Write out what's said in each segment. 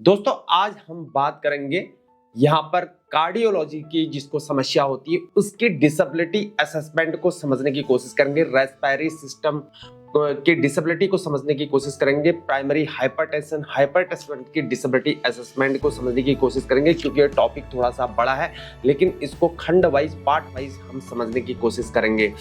दोस्तों आज हम बात करेंगे यहाँ पर कार्डियोलॉजी की जिसको समस्या होती है उसकी डिसेबिलिटी असेसमेंट को समझने की कोशिश करेंगे। रेस्पिरेटरी सिस्टम की डिसेबिलिटी को समझने की कोशिश करेंगे। प्राइमरी हाइपरटेंशन की डिसेबिलिटी असेसमेंट को समझने की कोशिश करेंगे क्योंकि ये टॉपिक थोड़ा सा बड़ा है, लेकिन इसको खंड वाइज पार्ट वाइज हम समझने की कोशिश करेंगे।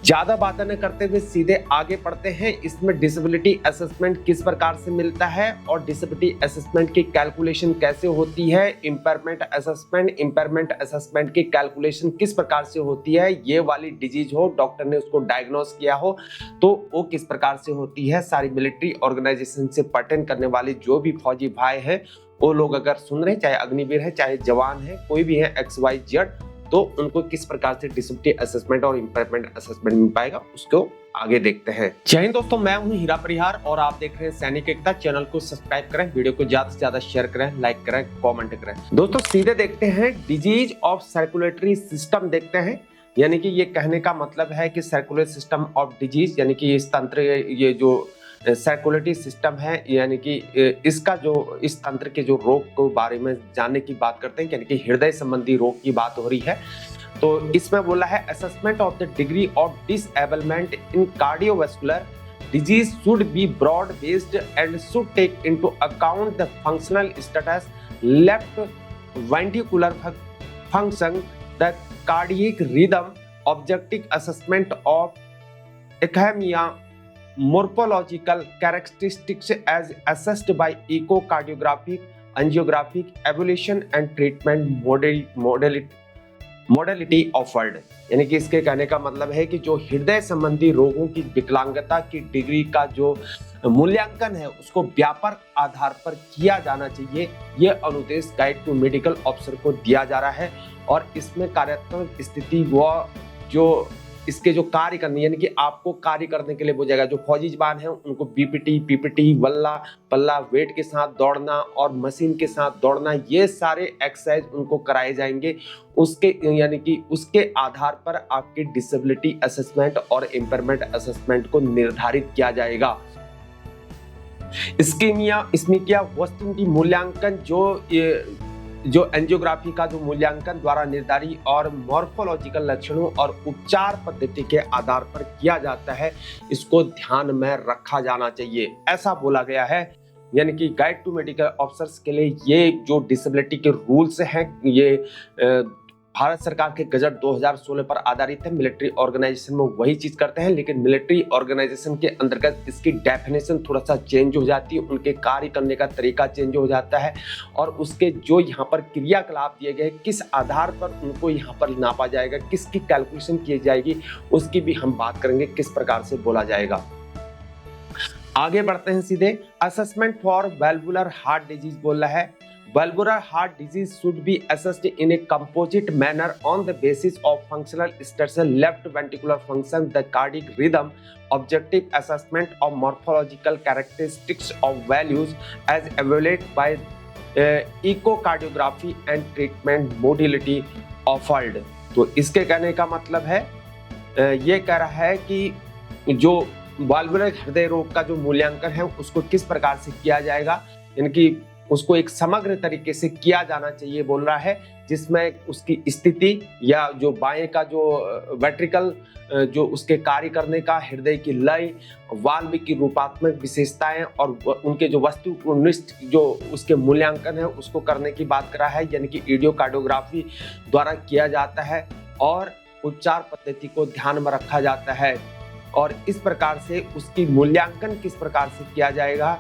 ज्यादा बातें न करते हुए सीधे आगे बढ़ते हैं। इसमें डिसेबिलिटी असेसमेंट किस प्रकार से मिलता है और डिसेबिलिटी असेसमेंट की कैलकुलेशन कैसे होती है, इम्पेयरमेंट असेसमेंट की कैलकुलेशन किस प्रकार से होती है, ये वाली डिजीज हो, डॉक्टर ने उसको डायग्नोस किया हो तो वो किस प्रकार से होती है। सारी मिलिट्री ऑर्गेनाइजेशन से पर्टेन करने वाले जो भी फौजी भाई हैं वो लोग अगर सुन रहे हैं, चाहे अग्निवीर है, चाहे जवान है, कोई भी है XYZ, तो उनको किस प्रकार से डिसेबिलिटी असेसमेंट और इम्पेयरमेंट असेसमेंट मिल पाएगा उसको आगे देखते हैं। जय हिंद दोस्तों, मैं हूं हीरा परिहार और आप देख रहे हैं सैनिक एकता। चैनल को सब्सक्राइब करें, वीडियो को ज्यादा से ज्यादा शेयर करें, लाइक करें, कमेंट करें। दोस्तों सीधे देखते हैं डिजीज ऑफ सर्कुलेटरी सिस्टम देखते हैं। यानी कि ये कहने का मतलब है कि सर्कुलेटरी सिस्टम ऑफ डिजीज यानी कि इस तंत्र, ये जो सर्कुलेटरी सिस्टम है, यानी कि इसका जो इस तंत्र के जो रोग के बारे में जानने की बात करते हैं, यानी कि हृदय संबंधी रोग की बात हो रही है। तो इसमें बोला है assessment of the degree of disablement in cardiovascular disease should be broad based and should take into account the functional status, left ventricular function, the cardiac rhythm, objective assessment of ischaemia, morphological characteristics as assessed by echocardiographic, angiographic, evaluation and treatment modality offered। यानी कि इसके कहने का मतलब है कि जो हृदय संबंधी रोगों की विकलांगता की डिग्री का जो मूल्यांकन है उसको व्यापक आधार पर किया जाना चाहिए। ये अनुदेश गाइड टू मेडिकल ऑफिसर को दिया जा रहा है और इसमें कार्यात्मक स्थिति व जो इसके जो कार्य करने, यानी कि आपको कार्य करने के लिए हो जाएगा। जो फौजी जवान है उनको बीपीटी, पीपीटी, वल्ला पल्ला, वेट के साथ दौड़ना और मशीन के साथ दौड़ना, ये सारे एक्सरसाइज उनको कराए जाएंगे। उसके यानी कि उसके आधार पर आपकी डिसेबिलिटी असेसमेंट और इम्पेयरमेंट असेसमेंट को निर्धारित किया जाएगा। इसमें क्या वस्तु की मूल्यांकन जो एंजियोग्राफी का जो मूल्यांकन द्वारा निर्धारित और मॉर्फोलॉजिकल लक्षणों और उपचार पद्धति के आधार पर किया जाता है, इसको ध्यान में रखा जाना चाहिए, ऐसा बोला गया है। यानी कि गाइड टू मेडिकल ऑफिसर्स के लिए ये जो डिसेबिलिटी के रूल्स हैं ये भारत सरकार के गजट 2016 पर आधारित है। मिलिट्री ऑर्गेनाइजेशन में वही चीज करते हैं, लेकिन मिलिट्री ऑर्गेनाइजेशन के अंतर्गत इसकी डेफिनेशन थोड़ा सा चेंज हो जाती है, उनके कार्य करने का तरीका चेंज हो जाता है और उसके जो यहाँ पर क्रियाकलाप दिए गए किस आधार पर उनको यहाँ पर नापा जाएगा, किसकी कैलकुलेशन की जाएगी, उसकी भी हम बात करेंगे, किस प्रकार से बोला जाएगा। आगे बढ़ते हैं सीधे। Assessment for valvular heart disease बोल रहा है। Valvular heart disease should be assessed in a composite manner on the basis of functional status, left ventricular function, the cardiac rhythm, objective assessment of morphological characteristics of values as evaluated by echocardiography and treatment modality offered। तो इसके कहने का मतलब है ये कह रहा है कि जो वाल्वुलर हृदय रोग का जो मूल्यांकन है उसको किस प्रकार से किया जाएगा, यानी कि उसको एक समग्र तरीके से किया जाना चाहिए बोल रहा है, जिसमें उसकी स्थिति या जो बाएं का जो वेंट्रिकल जो उसके कार्य करने का, हृदय की लय, वाल्व की रूपात्मक विशेषताएं और उनके जो वस्तुनिष्ठ जो उसके मूल्यांकन है उसको करने की बात कर रहा है। यानी कि एडियोकार्डियोग्राफी द्वारा किया जाता है और उपचार पद्धति को ध्यान में रखा जाता है और इस प्रकार से उसकी मूल्यांकन किस प्रकार से किया जाएगा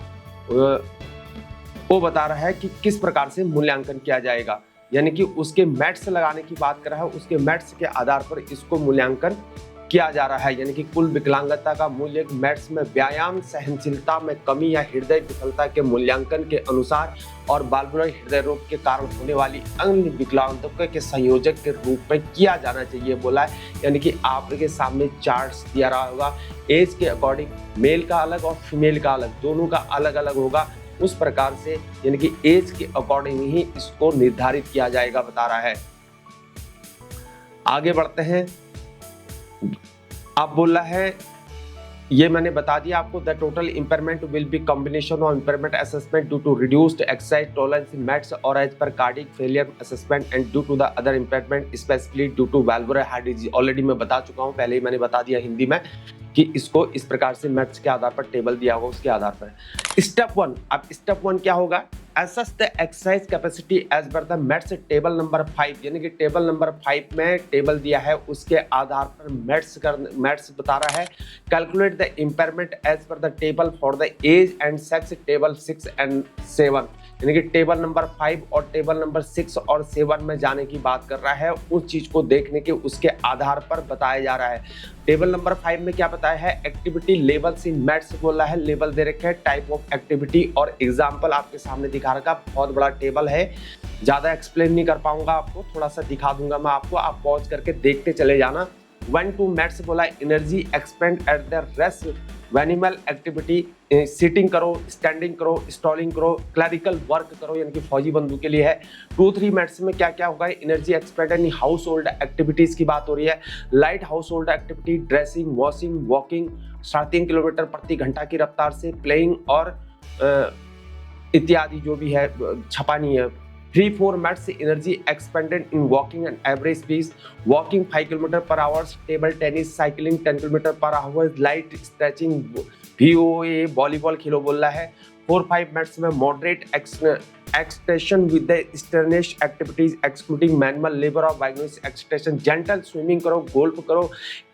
वो बता रहा है कि किस प्रकार से मूल्यांकन किया जाएगा। यानी कि उसके मैट्स लगाने की बात कर रहा है, उसके मैट्स के आधार पर इसको मूल्यांकन किया जा रहा है। यानी कि कुल विकलांगता का मूल्य मैट्स में व्यायाम सहनशीलता में कमी या हृदय विफलता के मूल्यांकन के अनुसार और वाल्वुलर हृदय रोग के कारण होने वाली अन्य विकलांगता के संयोजक के रूप में किया जाना चाहिए बोला है। यानी कि आपके सामने चार्ट्स दिया रहा होगा, एज के अकॉर्डिंग मेल का अलग और फीमेल का अलग, दोनों का अलग अलग होगा, उस प्रकार से यानी कि एज के अकॉर्डिंग ही इसको निर्धारित किया जाएगा बता रहा है। आगे बढ़ते हैं। अब बोल रहा है ये मैंने बता दिया आपको। The total impairment will be combination of impairment assessment due to reduced exercise tolerance in METs और as per cardiac failure assessment and due to the other impairment specifically due to valvular heart disease. Already मैं बता चुका हूँ, पहले ही मैंने बता दिया हिंदी में कि इसको इस प्रकार से मैट्स के आधार पर टेबल दिया होगा, उसके आधार पर। स्टेप 1, अब स्टेप 1 क्या होगा? Assess the exercise capacity age per the METs table number 5, यानी कि टेबल नंबर 5 में टेबल दिया है उसके आधार पर मैट्स बता रहा है। Calculate the impairment as per the table for the age and sex table 6 and 7, यानी कि टेबल नंबर 5 और टेबल नंबर 6 और 7 में जाने की बात कर रहा है। उस चीज को देखने के उसके आधार पर बताया जा रहा है। टेबल नंबर 5 में क्या बताया है? एक्टिविटी लेवल्स इन मैट्स बोला है, लेवल दे रखे हैं, टाइप ऑफ एक्टिविटी और एग्जाम्पल आपके सामने दिखा रखा। बहुत बड़ा टेबल है, ज्यादा एक्सप्लेन नहीं कर पाऊंगा आपको, थोड़ा सा दिखा दूंगा मैं आपको, आप पॉज करके देखते चले जाना। 1 2 मैट्स बोला energy expend at the rest minimal activity, sitting करो, स्टैंडिंग करो, स्टॉलिंग करो, क्लरिकल वर्क करो, यानी कि फौजी बंधु के लिए है। 2 3 मैट्स में क्या क्या होगा? एनर्जी एक्सपेंड यानी हाउस होल्ड एक्टिविटीज की बात हो रही है। Light house hold activity, dressing, washing, walking 3.5 kilometre प्रति घंटा की रफ्तार से, प्लेइंग और इत्यादि जो भी है छपानी है। 3 4 METs energy expended in walking and average speed, walking 5 kilometre per hours, table tennis, cycling 10 kilometre per hour, light stretching, VOA volleyball खेलो बोल रहा है। 4 5 मैट्स में moderate extension with the strenuous activities excluding manual labour और vigorous extension, gentle swimming करो, golf करो,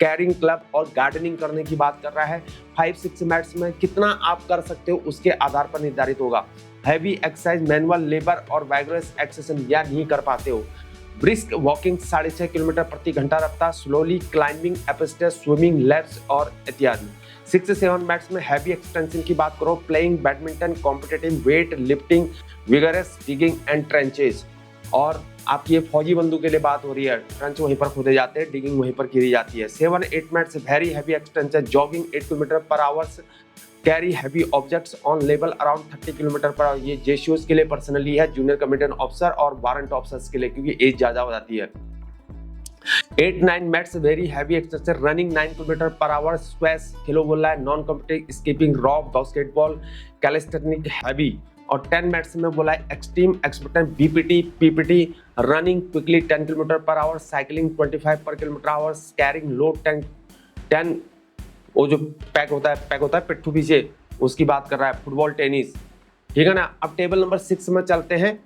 carrying club और gardening करने की बात कर रहा है। 5 6 मैट्स में कितना आप कर सकते हो उसके आधार पर निर्धारित होगा। हैवी एक्सरसाइज, मैनुअल लेबर और वाइगरस एक्सरसाइज या नहीं कर पाते हो। ब्रिस्क वॉकिंग 6.5 किलोमीटर प्रति घंटा रफ्तार, slowly climbing upstairs, swimming, lapse और इत्यादि। 6 से 7 मैट्स में हैवी एक्सटेंशन की बात करो, playing badminton, competitive weight lifting, vigorous digging and trenches. और आपकी ये फौजी बंधु के लिए बात हो रही है, ट्रेंच वहीं पर खोदे जाते हैं, डिगिंग वहीं पर की जाती है। 7 8 mats very heavy extension, jogging 8 kilometre per hours, carry heavy objects on level around 30 kilometre per our. ये जेसीओस के लिए पर्सनली है, जूनियर कमीडेंट ऑफिसर और वारंट ऑफिसर्स के लिए, क्योंकि एज ज्यादा हो जाती है। 8 9 METs very heavy exercise, running 9 kilometre per hour, squash खेलो बोल रहा है, non competitive skipping, rock, basketball, calisthenic heavy. और 10 मिनट्स में बोला है extreme expert, BPT, PPT, running quickly 10 kilometre per hour, cycling 25 per kilometre our, carrying load 10 वो जो पैक होता है पिट्ठू पीछे, उसकी बात कर रहा है। फुटबॉल, टेनिस, ठीक है ना। अब टेबल नंबर 6 में चलते हैं।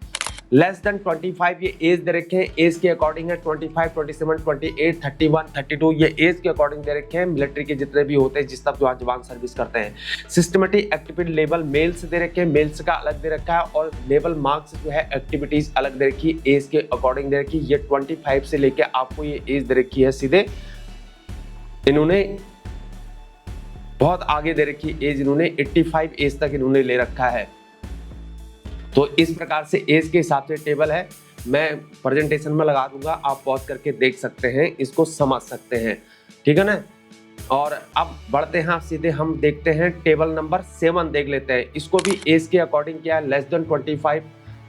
लेस देन 25 ये एज दे रखे हैं, एज के अकॉर्डिंग है 25 27 28 31 32, ये एज के अकॉर्डिंग दे रखे हैं। मिलिट्री के जितने भी होते हैं जिस तक जो जवान सर्विस करते हैं। सिस्टमेटिक एक्टिविटी लेवल मेल्स दे रखे हैं, मेल्स का अलग दे रखा है, और लेवल मार्क्स जो है एक्टिविटीज अलग दे रखी है, एज के अकॉर्डिंग दे रखी है। ये 25 से लेके आपको ये एज दे रखी है, सीधे इन्होंने बहुत आगे दे रखी एज, इन्होंने 85 एज तक इन्होंने ले रखा है। तो इस प्रकार से एज के हिसाब से टेबल है, मैं प्रेजेंटेशन में लगा दूंगा, आप पॉज करके देख सकते हैं, इसको समझ सकते हैं, ठीक है ना। और अब बढ़ते हैं, सीधे हम देखते हैं टेबल नंबर 7 देख लेते हैं। इसको भी एज के अकॉर्डिंग किया है, लेस देन 25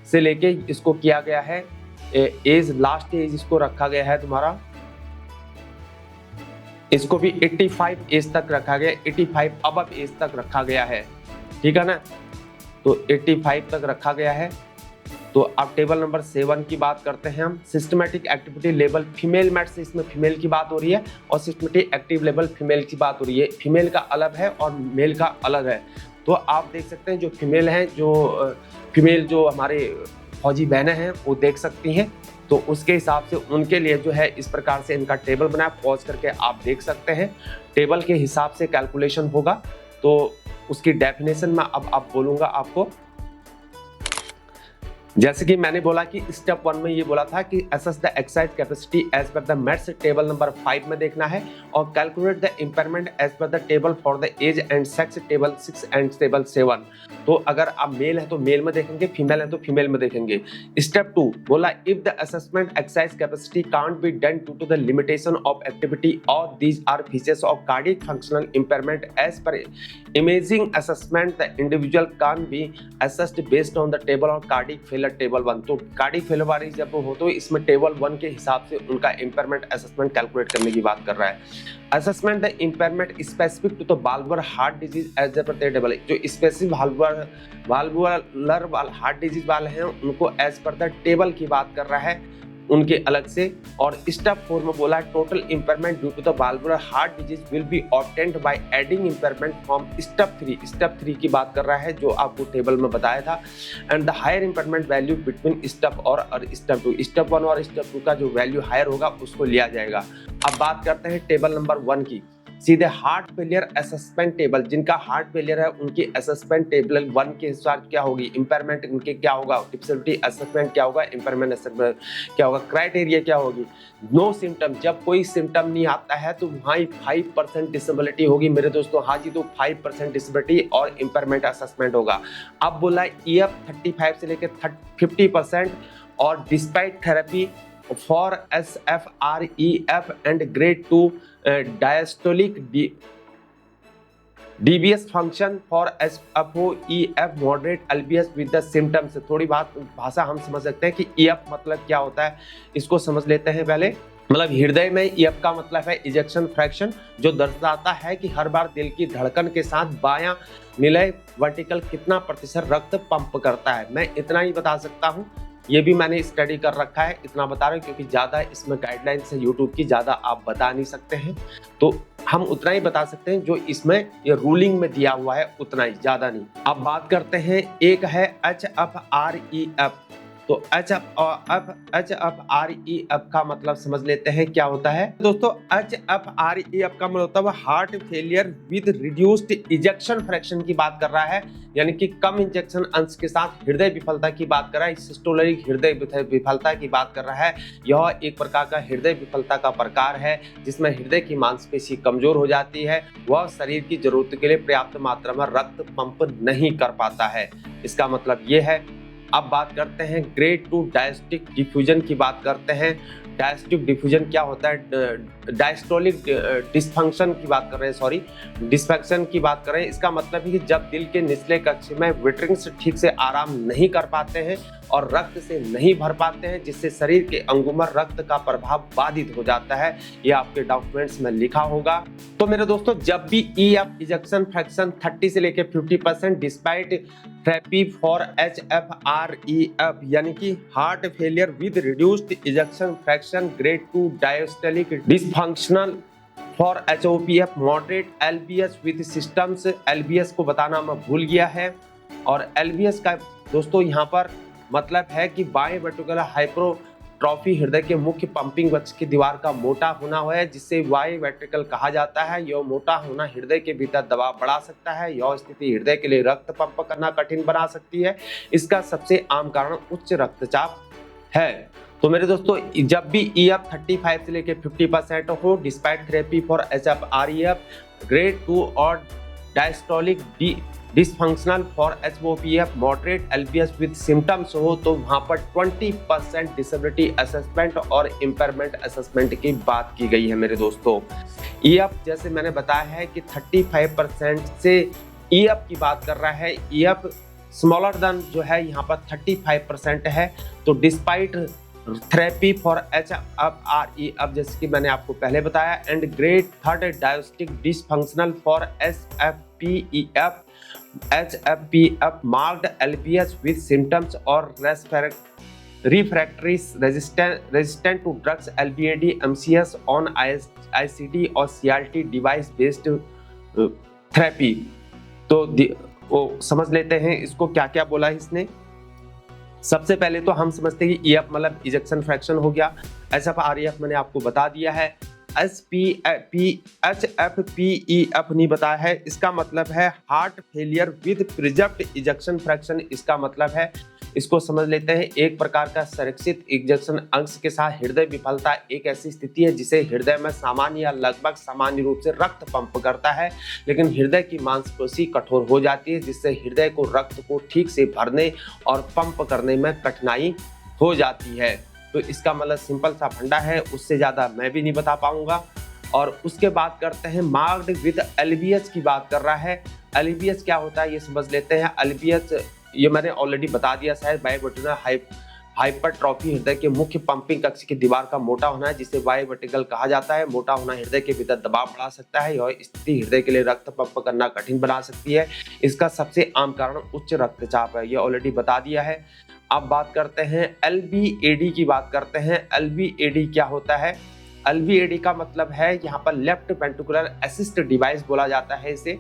से लेके इसको किया गया है एज, लास्ट एज इसको रखा गया है तुम्हारा, इसको भी 85 एज तक रखा गया, 85 अबव एज तक रखा गया है, ठीक है ना। तो 85 तक रखा गया है। तो अब टेबल नंबर 7 की बात करते हैं हम। Systematic activity level female MET से, इसमें फीमेल की बात हो रही है, और सिस्टमेटिक एक्टिव लेवल फीमेल की बात हो रही है। फीमेल का अलग है और मेल का अलग है। तो आप देख सकते हैं जो फीमेल हैं, जो फीमेल जो हमारे फौजी बहनें हैं वो देख सकती हैं। तो उसके हिसाब से उनके लिए जो है इस प्रकार से इनका टेबल बनाया, पॉज करके आप देख सकते हैं। टेबल के हिसाब से कैलकुलेशन होगा, तो उसकी डेफिनेशन में अब आप बोलूंगा आपको। जैसे कि मैंने बोला कि स्टेप 1 में ये बोला था कि assess the exercise capacity age per the METs table number 5 में देखना है, और calculate the impairment as per the table for the age and sex table 6 and table 7। तो अगर आप मेल है तो मेल में देखेंगे, फीमेल है तो फीमेल में देखेंगे। स्टेप 2 बोला if the assessment exercise capacity can't be done due to the limitation of activity और these are features of cardiac functional impairment as per imaging assessment, the individual can be assessed based on the table और cardiac failure table 1। तो cardiac failure वाली जब हो तो इसमें table 1 के हिसाब से उनका इम्पेयरमेंट असेसमेंट कैलकुलेट करने की बात कर रहा है। Assessment the impairment specific to the valvular heart disease age per table, जो स्पेसिफिक वाल्वुलर हार्ट डिजीज वाले हैं उनको एज पर द टेबल की बात कर रहा है, उनके अलग से। और स्टेप 4 में बोला है total impairment due to the valvular heart disease will be obtained by adding impairment from step 3। Step 3 की बात कर रहा है जो आपको टेबल में बताया था। And the higher impairment value between step और स्टेप 2, स्टेप 1 और स्टेप 2 का जो वैल्यू हायर होगा उसको लिया जाएगा। अब बात करते हैं टेबल नंबर 1 की। सीधे हार्ट फेलियर असेसमेंट टेबल, जिनका हार्ट फेलियर है उनकी असेसमेंट टेबल 1 के हिसाब क्या होगी, इंपेयरमेंट उनके क्या होगा, डिसेबिलिटी असेसमेंट क्या होगा, इंपेयरमेंट असेसमेंट क्या होगा, क्राइटेरिया क्या होगी। नो सिम्टम, जब कोई सिम्टम नहीं आता है तो वहाँ 5% डिसेबिलिटी होगी मेरे दोस्तों। हाँ जी, तो 5% डिसेबिलिटी और इंपेयरमेंट असेसमेंट होगा। अब बोला EF 35 से लेकर 50% और despite therapy for SFREF and grade 2 diastolic DBS function for SFOEF moderate LBS with the symptoms. थोड़ी बात भाषा हम समझ सकते हैं कि EF मतलब क्या होता है, इसको समझ लेते हैं पहले। मतलब हृदय में EF का मतलब है इजेक्शन फ्रैक्शन, जो दर्शाता है कि हर बार दिल की धड़कन के साथ बायां निलय वर्टिकल कितना प्रतिशत रक्त पंप करता है। मैं इतना ही बता सकता हूँ, ये भी मैंने स्टडी कर रखा है, इतना बता रहा हूँ क्योंकि ज़्यादा इसमें गाइडलाइंस है यूट्यूब की, ज़्यादा आप बता नहीं सकते हैं, तो हम उतना ही बता सकते हैं जो इसमें ये रूलिंग में दिया हुआ है, उतना ही, ज़्यादा नहीं। अब बात करते हैं, एक है HFREF। तो HFREF का मतलब समझ लेते हैं क्या होता है दोस्तों। HFREF का मतलब होता है heart failure with reduced ejection fraction की बात कर रहा है, यानी कि कम इंजेक्शन अंश के साथ हृदय विफलता की बात कर रहा है, सिस्टोलिक हृदय विफलता की बात कर रहा है। यह एक प्रकार का हृदय विफलता का प्रकार है जिसमें हृदय की मांसपेशी कमजोर हो जाती है, वह शरीर की जरूरत के लिए पर्याप्त मात्रा में रक्त पंप नहीं कर पाता है, इसका मतलब ये है। अब बात करते हैं ग्रेड 2 डायस्टिक डिफ्यूजन की बात करते हैं। डायस्टिक डिफ्यूजन क्या होता है, डायस्टोलिक डिस्फंक्शन की बात कर रहे हैं, सॉरी डिस्फंक्शन की बात कर रहे हैं। इसका मतलब है कि जब दिल के निचले कक्ष में विट्रिंग्स ठीक से आराम नहीं कर पाते हैं और रक्त से नहीं भर पाते हैं, जिससे शरीर के अंगों में रक्त का प्रभाव बाधित हो जाता है। ये आपके डॉक्यूमेंट्स में लिखा होगा। तो मेरे दोस्तों, जब भी EF इजेक्शन फ्रैक्शन 30 से लेकर 50% डिस्पाइट थेरेपी फॉर HFREF यानी कि heart failure with reduced ejection fraction grade 2 diastolic dysfunctional for HOPF moderate LBS with systems, LBS को बताना मैं भूल गया है। और LBS का दोस्तों यहाँ पर मतलब है कि बाएं वर्टिकुलर हाइपरट्रॉफी हृदय के मुख्य पंपिंग वक्ष की दीवार का मोटा होना है, जिससे बाएं वेंट्रिकल कहा जाता है। यह मोटा होना हृदय के भीतर दबाव बढ़ा सकता है, यह स्थिति हृदय के लिए रक्त पंप करना कठिन बना सकती है। इसका सबसे आम कारण उच्च रक्तचाप है। तो मेरे दोस्तों, जब भी EF 35 से लेकर 50% हो, despite therapy for HFREF grade 2 और diastolic dysfunctional for HOPF moderate LBS with symptoms हो, तो वहां पर 20% डिसेबिलिटी असेसमेंट और इंपेयरमेंट असेसमेंट की बात की गई है मेरे दोस्तों। EF जैसे मैंने बताया है कि 35% से EF की बात कर रहा है, EF स्मॉलर देन जो है यहाँ पर 35% है। तो डिस्पाइट थेरेपी फॉर HFREF जैसे कि मैंने आपको पहले बताया, and grade 3 diastolic dysfunctional for HFPF marked LBS with symptoms और refractory resistant to drugs LBAD MCS on ICD और CRT डिवाइस बेस्ड थेरेपी। तो वो समझ लेते हैं इसको क्या क्या बोला है इसने। सबसे पहले तो हम समझते हैं कि EF मतलब इजेक्शन फ्रैक्शन हो गया। HFREF मैंने आपको बता दिया है। HFPEF नहीं बताया है, इसका मतलब है heart failure with preserved ejection fraction. इसका मतलब है, इसको समझ लेते हैं, एक प्रकार का संरक्षित इजेक्शन अंश के साथ हृदय विफलता एक ऐसी स्थिति है जिसे हृदय में सामान्य या लगभग सामान्य रूप से रक्त पंप करता है, लेकिन हृदय की मांसपेशी कठोर हो जाती है, जिससे हृदय को रक्त को ठीक से भरने और पंप करने में कठिनाई हो जाती है। तो इसका मतलब सिंपल सा फंडा है, उससे ज़्यादा मैं भी नहीं बता पाऊंगा। और उसके बाद करते हैं मार्क्ड विद LBS की बात कर रहा है। LBS क्या होता है ये समझ लेते हैं। LBS ये मैंने ऑलरेडी बता दिया शायद। बायोवर्टिकल हाइपरट्रॉफी हृदय के मुख्य पंपिंग कक्ष की दीवार का मोटा होना है, जिसे बायोवर्टिकल कहा जाता है। मोटा होना हृदय के भीतर दबाव बढ़ा सकता है। यह स्थिति हृदय के लिए रक्त पंप करना कठिन बना सकती है। इसका सबसे आम कारण उच्च रक्तचाप है, ये ऑलरेडी बता दिया है। अब बात करते हैं LVAD की बात करते हैं। LVAD क्या होता है? LVAD का मतलब है यहाँ पर लेफ्ट वेंट्रिकुलर असिस्ट डिवाइस बोला जाता है इसे।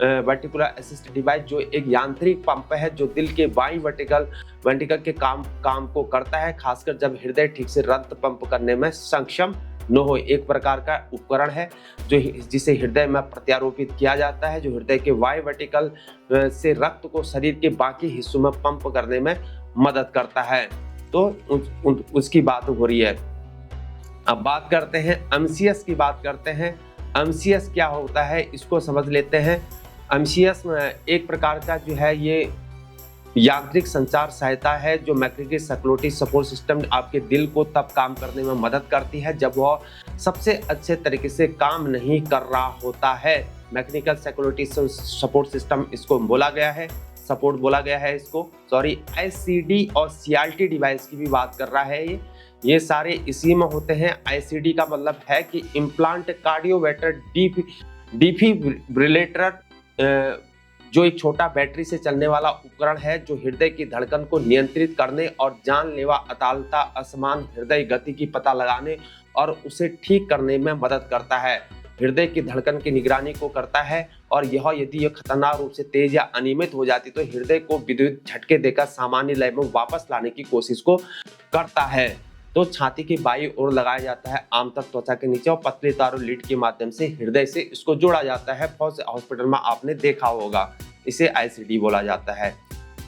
वेंट्रिकुलर असिस्ट डिवाइस जो एक यांत्रिक पंप है जो दिल के बाईं वेंट्रिकल के काम को करता है, खासकर जब हृदय ठीक से रक्त पंप करने में सक्षम न हो। एक प्रकार का उपकरण है जिसे हृदय में प्रत्यारोपित किया जाता है, जो हृदय के वायु वेंट्रिकल से रक्त को शरीर के बाकी हिस्सों में पंप करने में मदद करता है। तो उसकी बात हो रही है। अब बात करते हैं एमसीएस की बात करते हैं। एमसीएस क्या होता है इसको समझ लेते हैं। एमसीएस एक प्रकार का जो है ये यांत्रिक संचार सहायता है जो मैकेनिकल सर्कुलेटरी सपोर्ट सिस्टम आपके दिल को तब काम करने में मदद करती है जब वह सबसे अच्छे तरीके से काम नहीं कर रहा होता है। मैकेनिकल सर्कुलेटरी सपोर्ट सिस्टम इसको बोला गया है, सपोर्ट बोला गया है इसको, सॉरी। ICD और CRT डिवाइस की भी बात कर रहा है ये सारे इसी में होते हैं। ICD का मतलब है कि इम्प्लांट कार्डियोवेटर डिफिब्रिलेटर, जो एक छोटा बैटरी से चलने वाला उपकरण है जो हृदय की धड़कन को नियंत्रित करने और जानलेवा अतालता असमान हृदय गति की पता लगाने और उसे ठीक करने में मदद करता है। हृदय की धड़कन की निगरानी को करता है और यदि यह खतरनाक रूप से तेज या अनियमित हो जाती तो हृदय को विद्युत झटके देकर सामान्य लय में वापस लाने की कोशिश को करता है। तो छाती की बाईं ओर लगाया जाता है, आमतौर त्वचा के नीचे, और पतले तारों लीड के माध्यम से हृदय से इसको जोड़ा जाता है। बहुत हॉस्पिटल में आपने देखा होगा, इसे ICD बोला जाता है।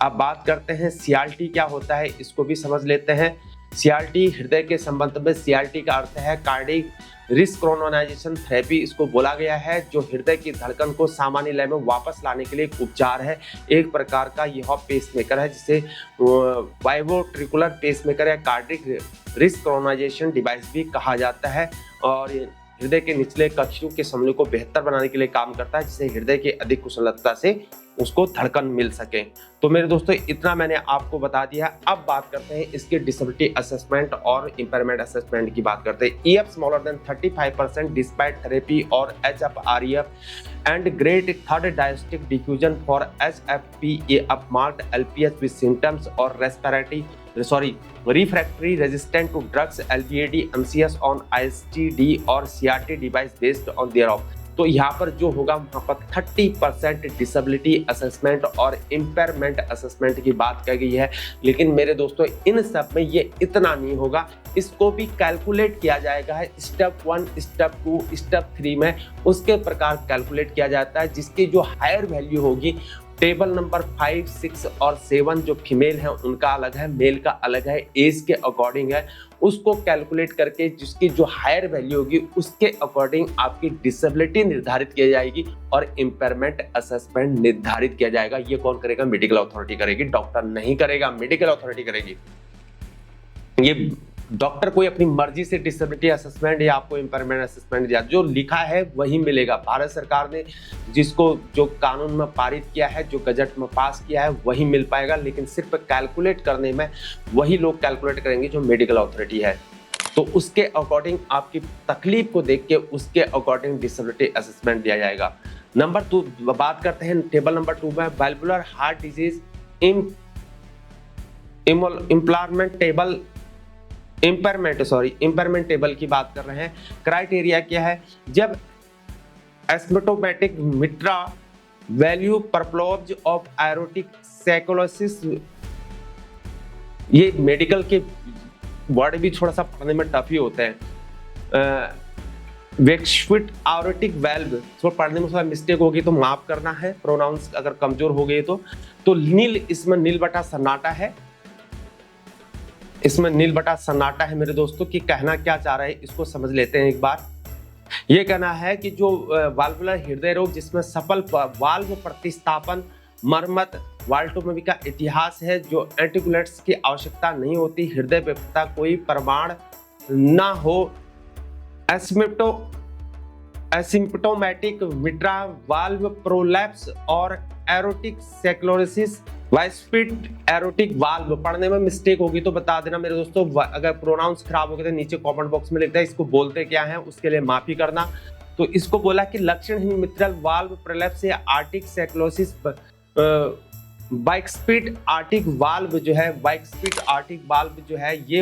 अब बात करते हैं CRT क्या होता है, इसको भी समझ लेते हैं। CRT हृदय के संबंध में CRT का अर्थ है कार्डिक रिसिंक्रोनाइजेशन थेरेपी, इसको बोला गया है, जो हृदय की धड़कन को सामान्य लय में वापस लाने के लिए एक उपचार है। एक प्रकार का यह पेसमेकर है जिसे बायोवेंट्रिकुलर पेसमेकर या कार्डिक रिसिंक्रोनाइजेशन डिवाइस भी कहा जाता है, और हृदय के निचले कक्षों के समन्वय को बेहतर बनाने के लिए काम करता है, जिससे हृदय के अधिक कुशलता से उसको धड़कन मिल सके। तो मेरे दोस्तों इतना मैंने आपको बता दिया। अब बात करते हैं इसके डिसेबिलिटी असेसमेंट और इम्पेयरमेंट असेसमेंट की बात करते हैं। EF smaller than 35% despite therapy और HF-REF and grade third diastolic diffusion for HFpA up marked LPS with symptoms और refractory resistant to drugs, LVAD, MCS on ICD और CRT device based on thereof। तो यहाँ पर जो होगा वहाँ पर 30% डिसेबिलिटी असेसमेंट और इम्पेयरमेंट असेसमेंट की बात की गई है। लेकिन मेरे दोस्तों इन सब में ये इतना नहीं होगा, इसको भी कैलकुलेट किया जाएगा। स्टेप 1, स्टेप 2, स्टेप 3 में उसके प्रकार कैलकुलेट किया जाता है, जिसकी जो हायर वैल्यू होगी टेबल नंबर 5, 6 और 7 जो फीमेल है उनका अलग है, मेल का अलग है, एज के अकॉर्डिंग है, उसको कैलकुलेट करके जिसकी जो हायर वैल्यू होगी उसके अकॉर्डिंग आपकी डिसेबिलिटी निर्धारित की जाएगी और इम्पेयरमेंट असेसमेंट निर्धारित किया जाएगा। ये कौन करेगा? मेडिकल अथॉरिटी करेगी, डॉक्टर नहीं करेगा, मेडिकल अथॉरिटी करेगी। ये डॉक्टर कोई अपनी मर्जी से डिसेबिलिटी असेसमेंट या आपको इम्पेयरमेंट असेसमेंट दिया, जो लिखा है वही मिलेगा। भारत सरकार ने जिसको जो कानून में पारित किया है, जो गजट में पास किया है वही मिल पाएगा, लेकिन सिर्फ कैलकुलेट करने में वही लोग कैलकुलेट करेंगे जो मेडिकल अथॉरिटी है। तो उसके अकॉर्डिंग आपकी तकलीफ को देख के उसके अकॉर्डिंग डिसेबिलिटी असेसमेंट दिया जाएगा। नंबर 2 बात करते हैं टेबल नंबर 2 में valvular heart disease impairment table की बात कर रहे हैं। क्राइटेरिया क्या है? जब एसिम्प्टोमेटिक मिट्रा वैल्यू परप्लोज ऑफ एरोटिक सैकोलोसिस, ये मेडिकल के वर्ड भी थोड़ा सा पढ़ने में टफ ही होते हैं। वेक्सफिट एरोटिक वाल्व, थोड़ा पढ़ने में थोड़ा मिस्टेक होगी तो माफ करना है, प्रोनाउंस अगर कमजोर हो गई तो नील, इसमें नील बटा सन्नाटा है, इसमें नील बटा सन्नाटा है मेरे दोस्तों। कि कहना क्या चाह रहे हैं इसको समझ लेते हैं एक बार। ये कहना है कि जो वाल्वुलर हृदय रोग जिसमें सफल वाल्व प्रतिस्थापन मरम्मत वाल्वोटोमी का इतिहास है, जो एंटीकोगुलेंट्स की आवश्यकता नहीं होती, हृदय विफलता कोई प्रमाण ना हो, एसिम्प्टोमेटिक मिट्रा वाल्व प्रोलैप्स और एरोटिक सैक्लोसिस वाइस्पिड एरोटिक वाल्व, पढ़ने में मिस्टेक होगी तो बता देना मेरे दोस्तों, अगर प्रोनाउंस खराब हो गए तो नीचे कमेंट बॉक्स में लिखता है, इसको बोलते क्या है उसके लिए माफी करना। तो इसको बोला कि लक्षणहीन मित्रल वाल्व प्रोलैप्स या आर्टिक सैक्लोसिस, बाइस्पिड आर्टिक वाल्व जो है, बाइस्पिड आर्टिक वाल्व जो है ये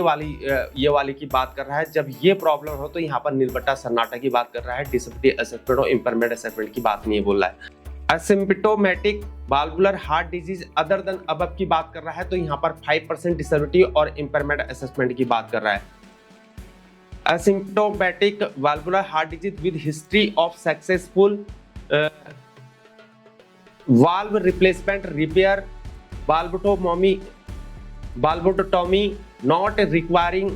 वाली की बात कर रहा है। जब ये प्रॉब्लम हो तो यहाँ पर नीलबट्टा सन्नाटा की बात कर रहा है, डिसेबिलिटी असेसमेंट और इंपरमेंट असेसमेंट की बात नहीं बोल रहा है। Asymptomatic valvular heart disease other than above की बात कर रहा है, तो यहाँ पर 5% डिसेबिलिटी और इंपरमेंट असेसमेंट की बात कर रहा है। Asymptomatic valvular heart disease with history of successful valve replacement repair, valvulotomy not requiring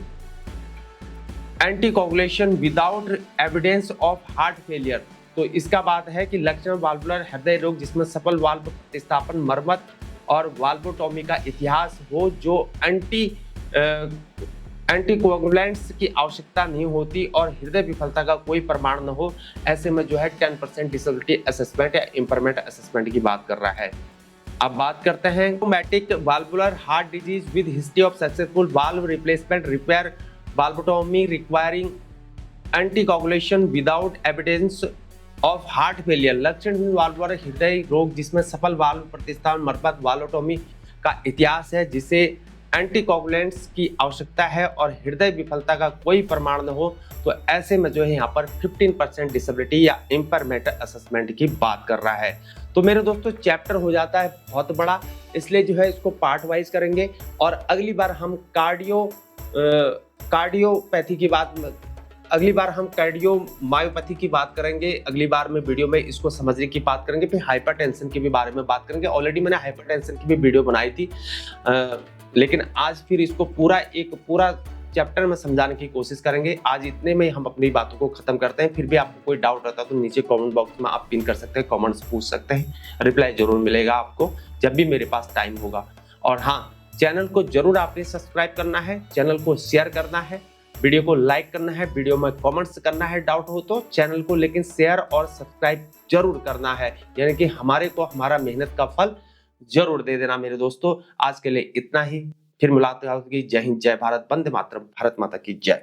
anticoagulation without evidence of heart failure। तो इसका बात है कि लक्षण वाल्वुलर हृदय रोग जिसमें सफल वाल्व प्रतिस्थापन, मरम्मत और वाल्वोटोमी का इतिहास हो, जो एंटीकोगुलेंट्स की आवश्यकता नहीं होती और हृदय विफलता का कोई प्रमाण न हो, ऐसे में जो है 10% डिसेबिलिटी असेसमेंट या इंपरमेंट असेसमेंट की बात कर रहा है। अब बात करते हैं asymptomatic valvular heart disease with history of successful valve replacement repair, valvotomy requiring anticoagulation without evidence of heart failure. लक्षणहीन वाल्वुलर हृदय रोग जिसमें सफल वाल्व प्रतिस्थापन, मरम्मत, वाल्वोटोमी का इतिहास है, जिसे एंटीकोगुलेंट्स की आवश्यकता है और हृदय विफलता का कोई प्रमाण न हो, तो ऐसे में जो है यहाँ पर 15% डिसेबिलिटी या इंपरमेंट असेसमेंट की बात कर रहा है। तो मेरे दोस्तों चैप्टर हो जाता है बहुत बड़ा, इसलिए जो है इसको पार्ट वाइज करेंगे और अगली बार हम कार्डियोपैथी की बात, अगली बार हम कार्डियोमायोपैथी की बात करेंगे, अगली बार में वीडियो में इसको समझने की बात करेंगे, फिर हाइपरटेंशन के भी बारे में बात करेंगे। ऑलरेडी मैंने हाइपरटेंशन की भी वीडियो बनाई थी, लेकिन आज फिर इसको पूरा चैप्टर में समझाने की कोशिश करेंगे। आज इतने में हम अपनी बातों को खत्म करते हैं। फिर भी आपको कोई डाउट रहता है तो नीचे कमेंट बॉक्स में आप पिन कर सकते हैं, कमेंट्स पूछ सकते हैं, रिप्लाई जरूर मिलेगा आपको जब भी मेरे पास टाइम होगा। और हाँ, चैनल को जरूर आपने सब्सक्राइब करना है, चैनल को शेयर करना है, वीडियो को लाइक करना है, वीडियो में कमेंट्स करना है डाउट हो तो चैनल को, लेकिन शेयर और सब्सक्राइब जरूर करना है, यानी कि हमारे को हमारा मेहनत का फल जरूर दे देना मेरे दोस्तों। आज के लिए इतना ही, फिर मुलाकात होगी। जय हिंद, जय भारत, वंदे मातरम, भारत माता की जय।